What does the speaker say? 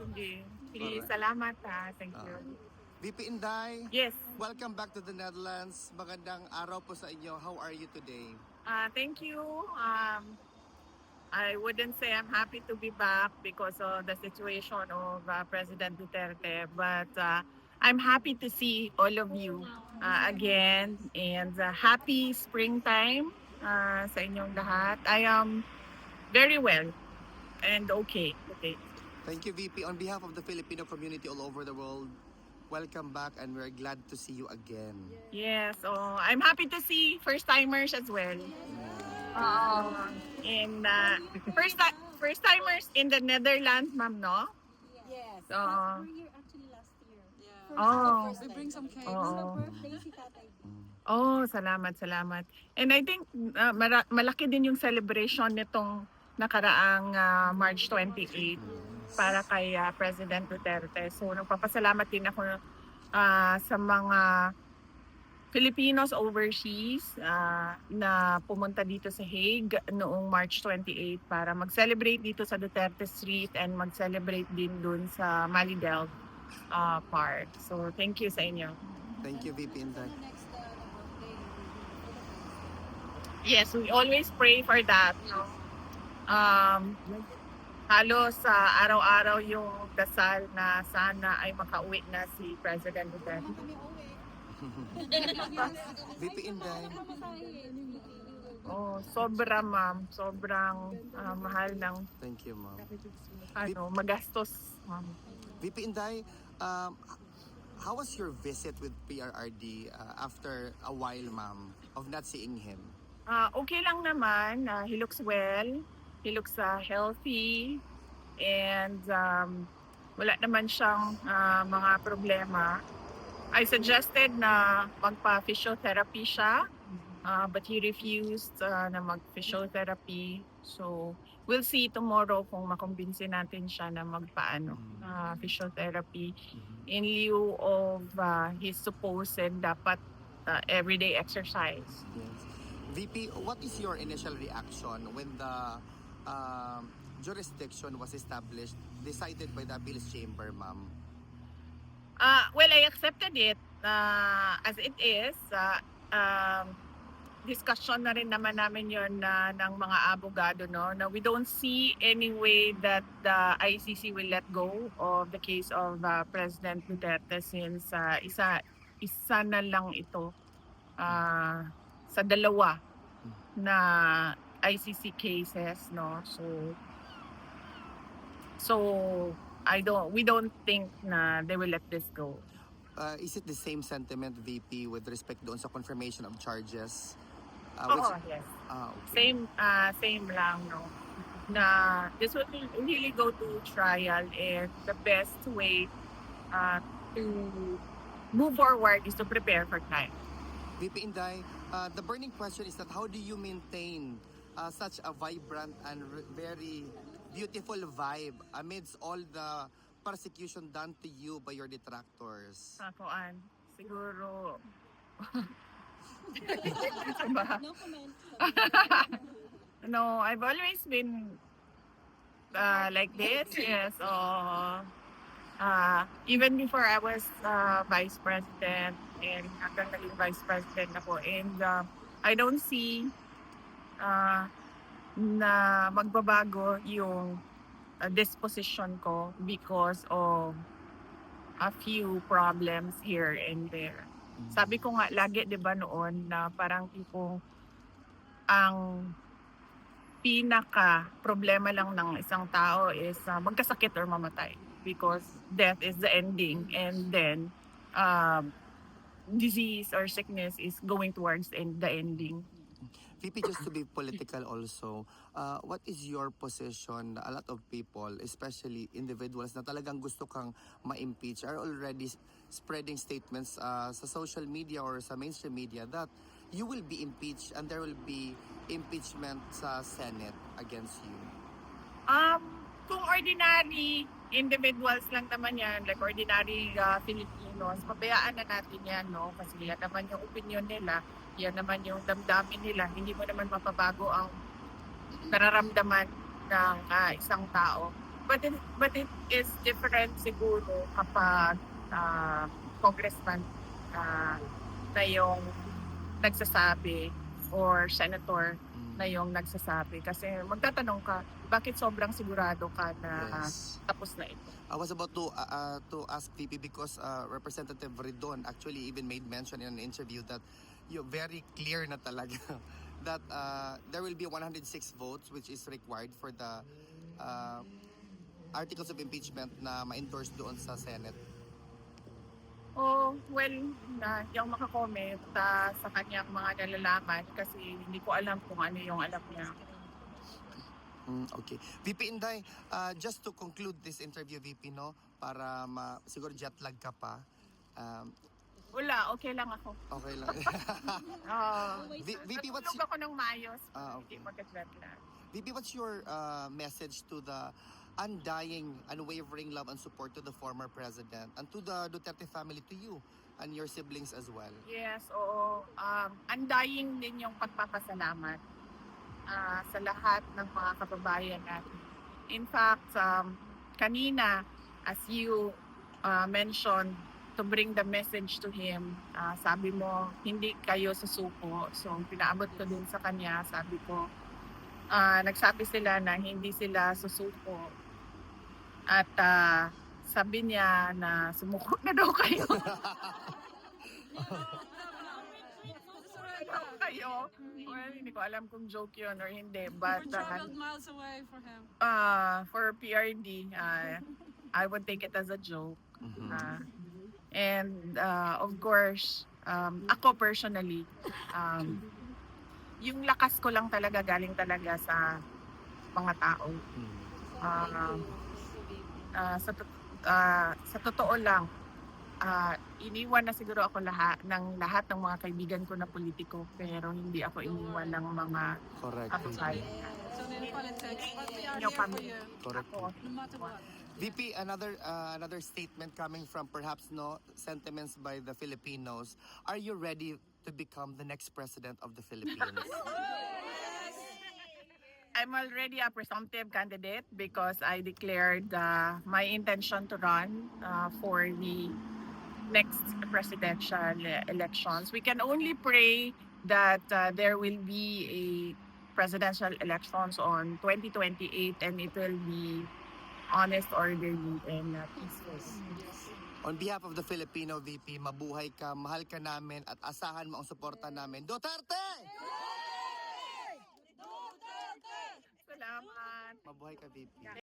Sige. Sige, Alright. salamat ha. Thank you. VP Inday, Yes. welcome back to the Netherlands. Magandang araw po sa inyo. How are you today? Thank you. I wouldn't say I'm happy to be back because of the situation of President Duterte, but I'm happy to see all of you again and happy springtime sa inyong lahat. I am very well and okay. Thank you, VP. On behalf of the Filipino community all over the world, welcome back and we're glad to see you again. Yes, I'm happy to see first-timers as well. And first timers in the Netherlands, ma'am, no? Yes. Oo. We're here actually last year. Yeah. Oh. We bring some cakes. Oo. Birthday si Tatay. Oh, salamat. And I think malaki din yung celebration nitong nakaraang March 28 para kay President Duterte. So nagpapasalamat din ako sa mga Filipinos overseas na pumunta dito sa Hague noong March 28 para mag-celebrate dito sa Duterte Street and mag-celebrate din dun sa Malidel Park. So thank you sa inyo. Thank you, VP Inday. Next birthday. Yes, we always pray for that. No? Halos araw-araw yung dasal na sana ay makauwi na si President Duterte. Kami uwi. VP Inday, Oh, sobra ma'am, sobrang mahal ng thank you, ma'am. magastos. Ma'am. VP Inday, how was your visit with PRRD after a while, ma'am, of not seeing him? Okay lang naman, he looks well, he looks healthy, and wala naman siyang mga problema. I suggested na magpa-physiotherapy siya, but he refused na mag-physiotherapy. So, we'll see tomorrow kung makumbinsin natin siya na physiotherapy in lieu of his supposed dapat everyday exercise. Yes. VP, what is your initial reaction when the jurisdiction was established, decided by the appeals chamber, ma'am? Well, I accepted it as it is. Discussion na rin naman namin yun ng mga abogado, no? Na we don't see any way that the ICC will let go of the case of President Duterte since isa na lang ito sa dalawa na ICC cases, no? So we don't think na they will let this go. Is it the same sentiment, VP, with respect doon sa confirmation of charges? Yes. Okay. Same lang, no? Na this will really go to trial, and the best way to move forward is to prepare for trial. VP Inday, the burning question is that how do you maintain such a vibrant and very beautiful vibe amidst all the persecution done to you by your detractors? Sakuan, siguro. No comment. No, I've always been like this. Yes. Even before I was vice president and hanggang naging vice president ako, and I don't see na magbabago yung disposition ko because of a few problems here and there. Sabi ko nga lagi, 'di ba, noon na parang tipong ang pinaka problema lang ng isang tao is magkasakit or mamatay, because death is the ending, and then disease or sickness is going towards the ending. VP, just to be political also, what is your position? A lot of people, especially individuals na talagang gusto kang ma-impeach, are already spreading statements sa social media or sa mainstream media that you will be impeached and there will be impeachment sa Senate against you. Kung ordinary individuals lang naman yan, like ordinary Filipinos, pabayaan na natin yan, no? Kasi yan naman yung opinion nila, yan naman yung damdamin nila. Hindi mo naman mapabago ang nararamdaman ng isang tao. but it is different siguro kapag congressman na yung nagsasabi or senator na yung nagsasabi. Kasi magtatanong ka, bakit sobrang sigurado ka na Yes. tapos na ito? I was about to ask VP because Representative Ridon actually even made mention in an interview that you're very clear na talaga that there will be 106 votes which is required for the articles of impeachment na ma-endorse doon sa Senate. Oh, well, hindi ako makakomment sa kanyang mga nalalaman kasi hindi ko alam kung ano yung alam niya. Okay. VP Inday, just to conclude this interview, VP, no, para siguro jet lag ka pa. Wala, okay lang ako. Okay lang. VP, what's Natulog ako ng maayos. Okay. Hindi magka-jet lag. VP, what's your message to the undying, unwavering love and support to the former president and to the Duterte family, to you and your siblings as well? Yes, oo. Undying din yung pagpapasalamat sa lahat ng mga kababayan natin. In fact, kanina, as you mentioned, to bring the message to him, sabi mo, hindi kayo susuko. So, pinaabot ko din sa kanya, sabi ko, nagsabi sila na hindi sila susuko. At sabi niya na sumuko na daw kayo. Kayo. Well, hindi ko alam kung joke yun or hindi. But traveled miles away for him. for PRD, I would take it as a joke. And of course, ako personally, yung lakas ko lang talaga galing talaga sa mga tao. Sa totoo lang, iniwan na siguro ako lahat ng mga kaibigan ko na politiko, pero hindi ako iniwan ng mga Correct. kababayan. So in politics, but we are Yung here for family. you, Correct. Ako, no matter what. VP, another statement coming from perhaps no sentiments by the Filipinos. Are you ready to become the next president of the Philippines? I'm already a presumptive candidate because I declared my intention to run for the next presidential elections. We can only pray that there will be a presidential elections on 2028 and it will be honest, orderly, and peaceful. On behalf of the Filipino VP, mabuhay ka, mahal ka namin at asahan mo ang suporta namin. Duterte! Salamat. Mabuhay ka, VP.